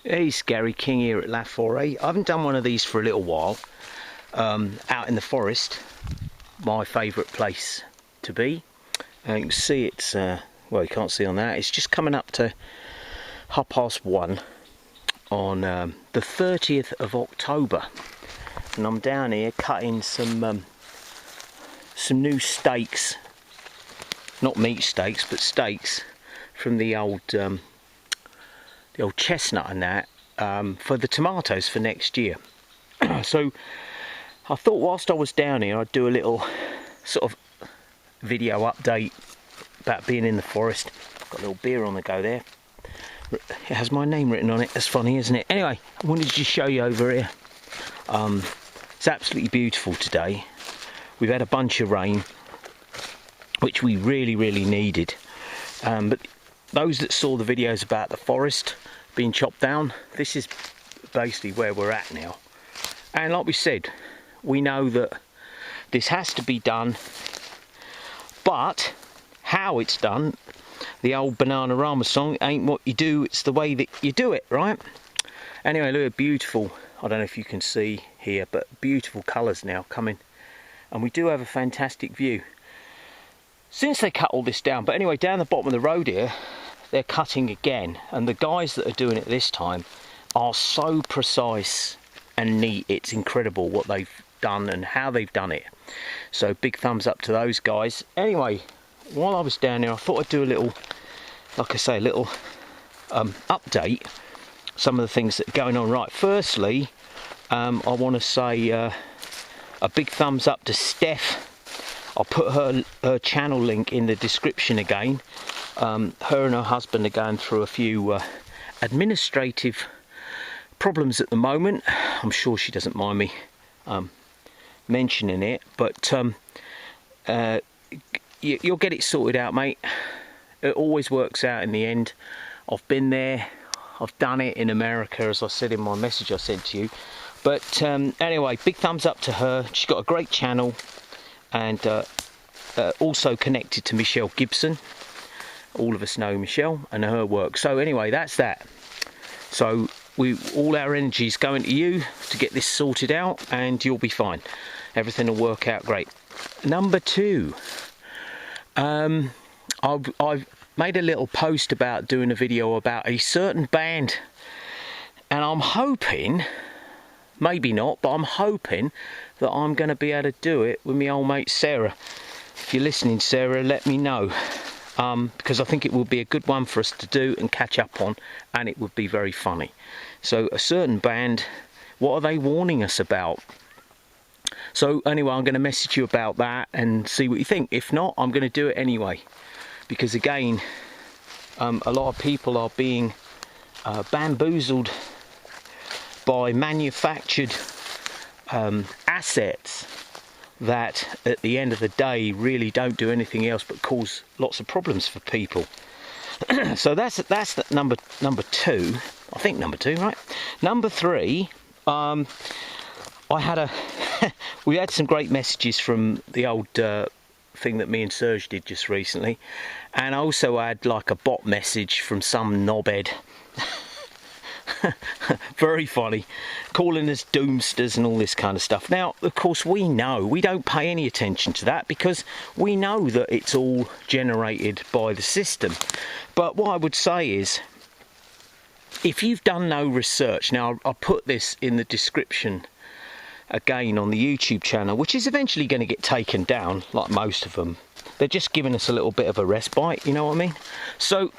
Hey, Scary King here at Foret. I haven't done one of these for a little while. Out in the forest, my favourite place to be. And you can see it's, well, you can't see on that, it's just coming up to 1:30 on the 30th of October. And I'm down here cutting some new steaks, not meat steaks, but steaks from the old chestnut and that, for the tomatoes for next year. So I thought whilst I was down here I'd do a little sort of video update about being in the forest. Got a little beer on the go there. It has my name written on it. That's funny, isn't it? Anyway, I wanted to just show you over here. It's absolutely beautiful today. We've had a bunch of rain, which we really needed. But those that saw the videos about the forest being chopped down, this is basically where we're at now. And like we said, we know that this has to be done, but how it's done, the old Bananarama song, ain't what you do, it's the way that you do it, right? Anyway, look at beautiful, I don't know if you can see here, but beautiful colours now coming, and we do have a fantastic view since they cut all this down. But anyway, down the bottom of the road here, they're cutting again, and the guys that are doing it this time are so precise and neat. It's incredible what they've done and how they've done it. So big thumbs up to those guys. Anyway, while I was down there, I thought I'd do a little, like I say, a little update, some of the things that are going on. Right, firstly, I want to say a big thumbs up to Steph. I'll put her channel link in the description again. Her and her husband are going through a few administrative problems at the moment. I'm sure she doesn't mind me mentioning it, but you'll get it sorted out, mate. It always works out in the end. I've been there, I've done it in America, as I said in my message I sent to you. But anyway, big thumbs up to her. She's got a great channel, and also connected to Michelle Gibson. All of us know Michelle and her work. So anyway, that's that. So all our energy is going to you to get this sorted out, and you'll be fine. Everything will work out great. Number two, I've made a little post about doing a video about a certain band, and I'm hoping, maybe not, but I'm hoping that I'm going to be able to do it with my old mate Sarah. If you're listening, Sarah, let me know, because I think it will be a good one for us to do and catch up on, and it would be very funny. So a certain band, what are they warning us about? So anyway, I'm going to message you about that and see what you think. If not, I'm going to do it anyway, because again, a lot of people are being bamboozled by manufactured assets that at the end of the day really don't do anything else but cause lots of problems for people. So that's the number two. I think number two, right? Number three, I had we had some great messages from the old thing that me and Serge did just recently, and I also had like a bot message from some knobhead. Very funny, calling us doomsters and all this kind of stuff. Now, of course, we know, we don't pay any attention to that because we know that it's all generated by the system. But what I would say is, if you've done no research, now I'll put this in the description again on the YouTube channel, which is eventually going to get taken down, like most of them. They're just giving us a little bit of a respite, you know what I mean? So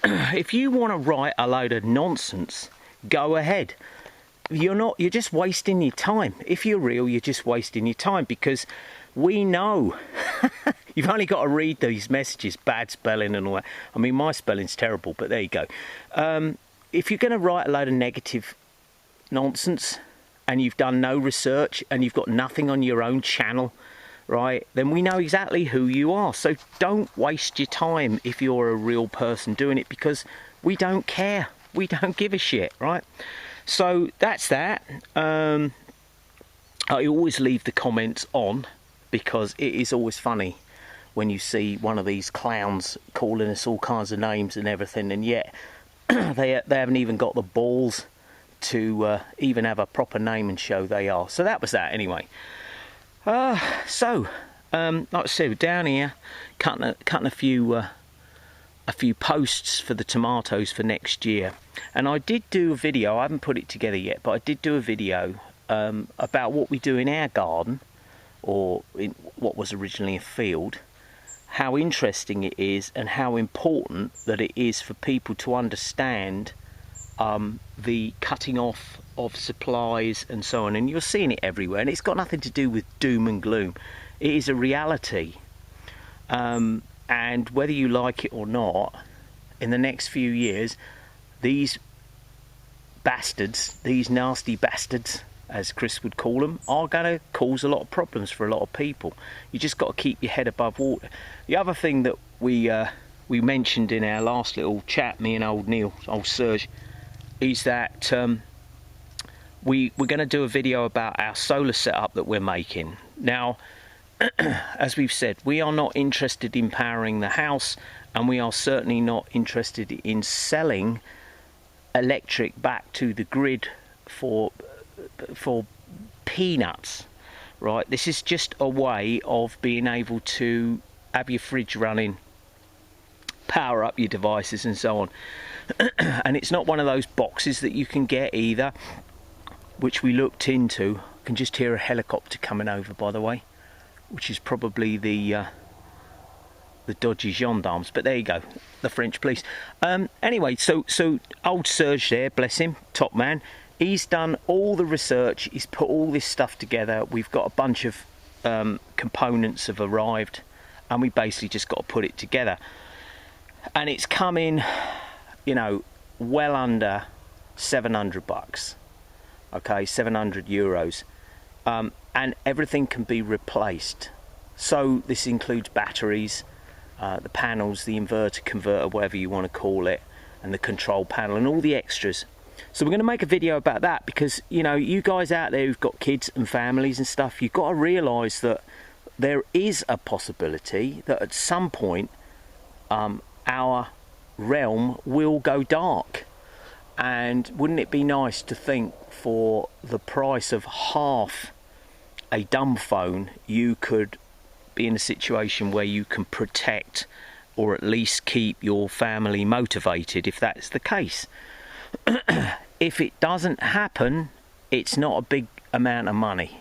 if you want to write a load of nonsense, go ahead. You're just wasting your time. If you're real, you're just wasting your time, because we know. You've only got to read these messages, bad spelling and all that. I mean, my spelling's terrible, but there you go. If you're going to write a load of negative nonsense and you've done no research and you've got nothing on your own channel, right, then we know exactly who you are. So don't waste your time if you're a real person doing it, because we don't care. We don't give a shit, right? So that's that. I always leave the comments on, because it is always funny when you see one of these clowns calling us all kinds of names and everything, and yet they haven't even got the balls even have a proper name and show they are. So that was that anyway. Like I said, we're down here cutting a few posts for the tomatoes for next year. And I did do a video, I haven't put it together yet, but I did do a video about what we do in our garden, or in what was originally a field, how interesting it is and how important that it is for people to understand the cutting off of supplies and so on. And you're seeing it everywhere, and it's got nothing to do with doom and gloom. It is a reality, and whether you like it or not, in the next few years, these bastards, these nasty bastards, as Chris would call them, are going to cause a lot of problems for a lot of people. You just got to keep your head above water. The other thing that we mentioned in our last little chat, me and old Neil, old Serge, is that we're going to do a video about our solar setup that we're making. Now, as we've said, we are not interested in powering the house, and we are certainly not interested in selling electric back to the grid for peanuts, right? This is just a way of being able to have your fridge running, power up your devices and so on. And it's not one of those boxes that you can get either, which we looked into. I can just hear a helicopter coming over, by the way, which is probably the dodgy gendarmes, but there you go, the French police. Anyway, so old Serge there, bless him, top man, he's done all the research, he's put all this stuff together. We've got a bunch of components have arrived, and we basically just got to put it together, and it's come in, you know, well under 700 bucks, okay, 700 euros, and everything can be replaced. So this includes batteries, the panels, the inverter, converter, whatever you want to call it, and the control panel and all the extras. So we're going to make a video about that, because, you know, you guys out there who've got kids and families and stuff, you've got to realise that there is a possibility that at some point our realm will go dark. And wouldn't it be nice to think for the price of half a dumb phone, you could be in a situation where you can protect, or at least keep your family motivated, if that's the case. If it doesn't happen, it's not a big amount of money.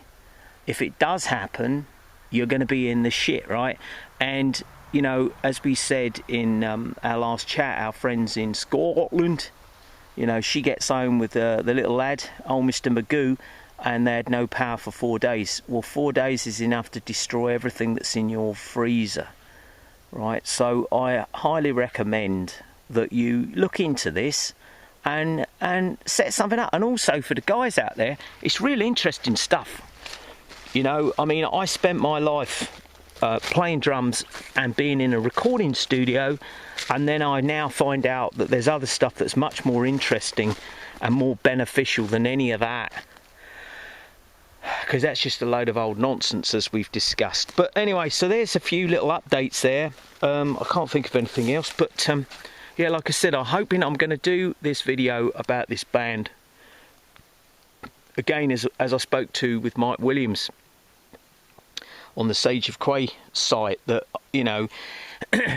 If it does happen, you're going to be in the shit, right? And, you know, as we said in our last chat, our friends in Scotland, you know, she gets home with the little lad, old Mr. Magoo, and they had no power for 4 days. Well, 4 days is enough to destroy everything that's in your freezer, right? So I highly recommend that you look into this and set something up. And also for the guys out there, it's really interesting stuff. You know, I mean, I spent my life playing drums and being in a recording studio, and then I now find out that there's other stuff that's much more interesting and more beneficial than any of that, because that's just a load of old nonsense, as we've discussed. But anyway, so there's a few little updates there. I can't think of anything else, but yeah, like I said, I'm hoping I'm going to do this video about this band again, as I spoke to with Mike Williams on the Sage of Quay site, that, you know,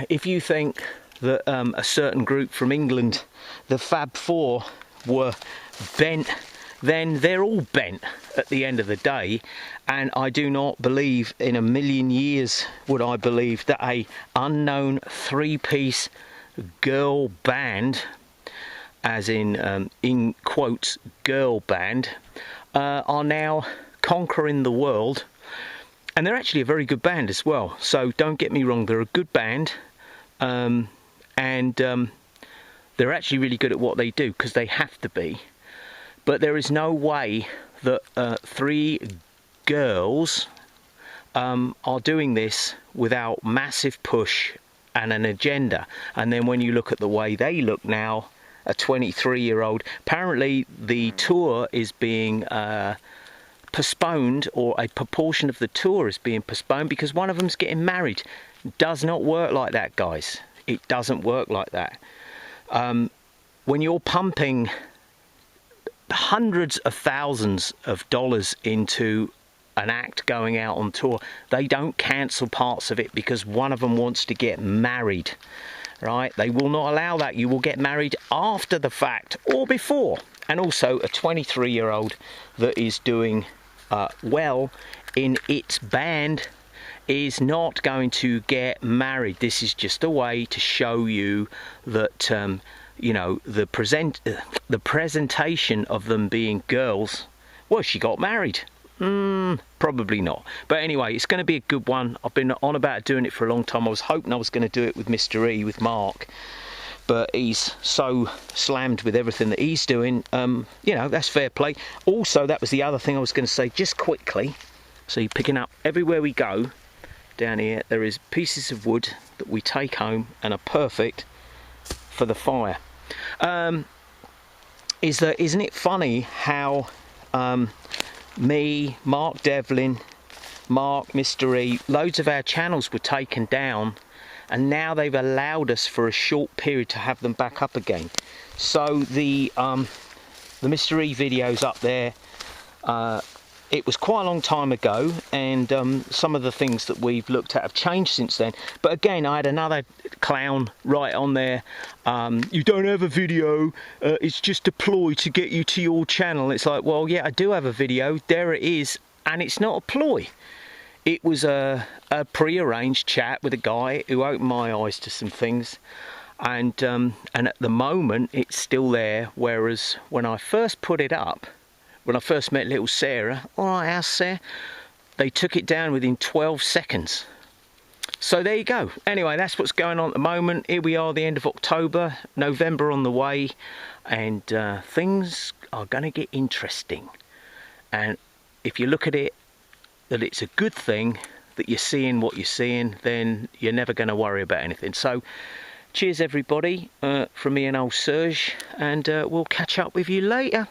if you think that a certain group from England, the Fab Four, were bent, then they're all bent at the end of the day. And I do not believe in a million years would I believe that a unknown three-piece girl band, as in quotes, girl band, are now conquering the world. And they're actually a very good band as well, so don't get me wrong, they're a good band, and they're actually really good at what they do, because they have to be. But there is no way that three girls are doing this without massive push and an agenda. And then when you look at the way they look now, a 23-year-old, apparently the tour is being postponed, or a proportion of the tour is being postponed, because one of them's getting married. It does not work like that, guys. It doesn't work like that. When you're pumping hundreds of thousands of dollars into an act going out on tour. They don't cancel parts of it because one of them wants to get married, right? They will not allow that. You will get married after the fact or before. And also a 23-year-old that is doing well in its band is not going to get married. This is just a way to show you that you know, the presentation of them being girls. Well, she got married. Probably not. But anyway, it's going to be a good one. I've been on about doing it for a long time. I was hoping I was going to do it with Mr. E, with Mark, but he's so slammed with everything that he's doing. You know, that's fair play. Also, that was the other thing I was going to say, just quickly. So you're picking up everywhere we go down here, there is pieces of wood that we take home and are perfect for the fire. Isn't it funny how me, Mark Devlin, Mark, Mr. E, loads of our channels were taken down, and now they've allowed us for a short period to have them back up again. So the Mr. E videos up there, it was quite a long time ago, and some of the things that we've looked at have changed since then. But again, I had another clown right on there. You don't have a video, it's just a ploy to get you to your channel. It's like, well, yeah, I do have a video, there it is, and it's not a ploy. It was a pre-arranged chat with a guy who opened my eyes to some things, and at the moment it's still there, whereas when I first put it up, when I first met little Sarah, alright, how's Sarah? They took it down within 12 seconds. So there you go. Anyway, that's what's going on at the moment. Here we are, the end of October, November on the way, and things are going to get interesting. And if you look at it, that it's a good thing that you're seeing what you're seeing, then you're never going to worry about anything. So, cheers everybody from me and old Serge, and we'll catch up with you later.